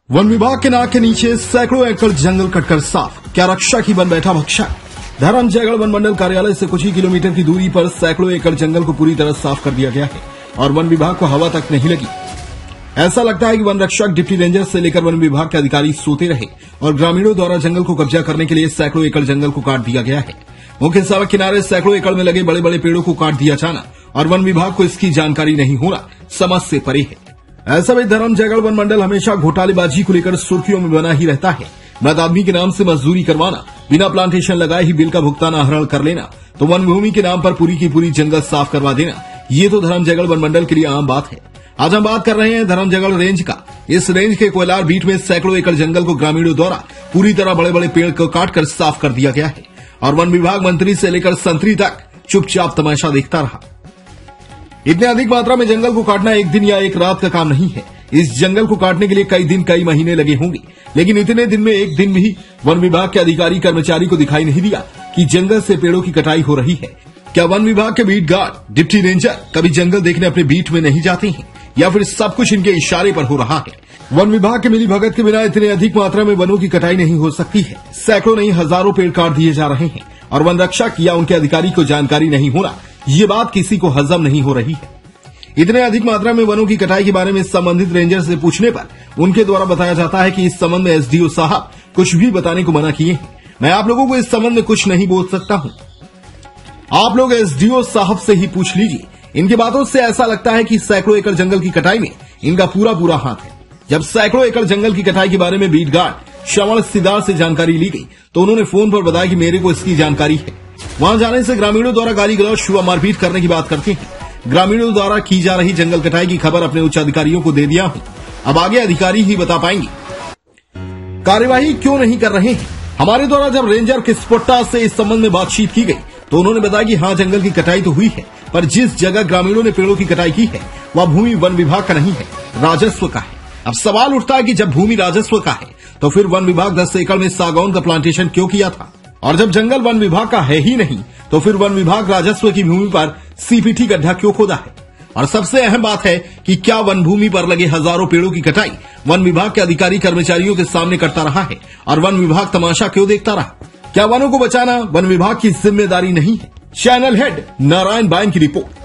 One विभाग के नाक के नीचे सैकड़ों एकड़ जंगल कटकर साफ, क्या रक्षा की बन बैठा भक्षक। धर्मजयगढ़ वन मंडल कार्यालय से कुछ ही किलोमीटर की दूरी पर सैकड़ों एकड़ जंगल को पूरी तरह साफ कर दिया गया है और वन विभाग को हवा तक नहीं लगी। ऐसा लगता है कि वन रक्षक, डिप्टी रेंजर से लेकर वन विभाग के अधिकारी सोते रहे और ग्रामीणों द्वारा जंगल को कब्जा करने के लिए सैकड़ों एकड़ जंगल को काट दिया गया है। मुख्य सड़क किनारे सैकड़ों एकड़ में लगे बड़े बड़े पेड़ों को काट दिया जाना और वन विभाग को इसकी जानकारी नहीं होना समझ से परे है। ऐसा भी धर्मजयगढ़ वन मंडल हमेशा घोटालेबाजी को लेकर सुर्खियों में बना ही रहता है। मृत आदमी के नाम से मजदूरी करवाना, बिना प्लांटेशन लगाए ही बिल का भुगतान आहरण कर लेना, तो वन भूमि के नाम पर पूरी की पूरी जंगल साफ करवा देना, ये तो धर्मजयगढ़ वन मंडल के लिए आम बात है। आज हम बात कर रहे हैं धर्मजयगढ़ रेंज का। इस रेंज के कोयलार बीट में सैकड़ों एकड़ जंगल को ग्रामीणों द्वारा पूरी तरह बड़े बड़े पेड़ को काटकर साफ कर दिया गया है और वन विभाग मंत्री से लेकर संतरी तक चुपचाप तमाशा देखता रहा। इतने अधिक मात्रा में जंगल को काटना एक दिन या एक रात का काम नहीं है। इस जंगल को काटने के लिए कई दिन कई महीने लगे होंगे, लेकिन इतने दिन में एक दिन भी वन विभाग के अधिकारी कर्मचारी को दिखाई नहीं दिया कि जंगल से पेड़ों की कटाई हो रही है। क्या वन विभाग के बीट गार्ड, डिप्टी रेंजर कभी जंगल देखने अपने बीट में नहीं जाते हैं या फिर सब कुछ इनके इशारे पर हो रहा है? वन विभाग के मिलीभगत के बिना इतने अधिक मात्रा में वनों की कटाई नहीं हो सकती है। सैकड़ों नहीं हजारों पेड़ काट दिए जा रहे हैं और वन रक्षक या उनके अधिकारी को जानकारी नहीं होना, ये बात किसी को हजम नहीं हो रही है। इतने अधिक मात्रा में वनों की कटाई के बारे में संबंधित रेंजर से पूछने पर उनके द्वारा बताया जाता है कि इस संबंध में एसडीओ साहब कुछ भी बताने को मना किए हैं। मैं आप लोगों को इस संबंध में कुछ नहीं बोल सकता हूं, आप लोग एसडीओ साहब से ही पूछ लीजिए। इनकी बातों से ऐसा लगता है कि सैकड़ों एकड़ जंगल की कटाई में इनका पूरा हाथ है। जब सैकड़ों एकड़ जंगल की कटाई के बारे में बीट गार्ड श्रवण सिदार से जानकारी ली गई तो उन्होंने फोन पर बताया कि मेरे को इसकी जानकारी है। वहां जाने से ग्रामीणों द्वारा गाली गलौज, छुआ मारपीट करने की बात करते हैं। ग्रामीणों द्वारा की जा रही जंगल कटाई की खबर अपने उच्च अधिकारियों को दे दिया हूं, अब आगे अधिकारी ही बता पाएंगे कार्यवाही क्यों नहीं कर रहे हैं। हमारे द्वारा जब रेंजर किस्पोट्टा से इस संबंध में बातचीत की गई तो उन्होंने बताया कि हाँ, जंगल की कटाई तो हुई है, पर जिस जगह ग्रामीणों ने पेड़ों की कटाई की है वह भूमि वन विभाग का नहीं है, राजस्व का है। अब सवाल उठता है कि जब भूमि राजस्व का है तो फिर वन विभाग 10 एकड़ में सागौन का प्लांटेशन क्यों किया था, और जब जंगल वन विभाग का है ही नहीं तो फिर वन विभाग राजस्व की भूमि पर सीपीटी गड्ढा क्यों खोदा है। और सबसे अहम बात है कि क्या वन भूमि पर लगे हजारों पेड़ों की कटाई वन विभाग के अधिकारी कर्मचारियों के सामने करता रहा है और वन विभाग तमाशा क्यों देखता रहा। क्या वनों को बचाना वन विभाग की जिम्मेदारी नहीं है। चैनल हेड नारायण बायन की रिपोर्ट।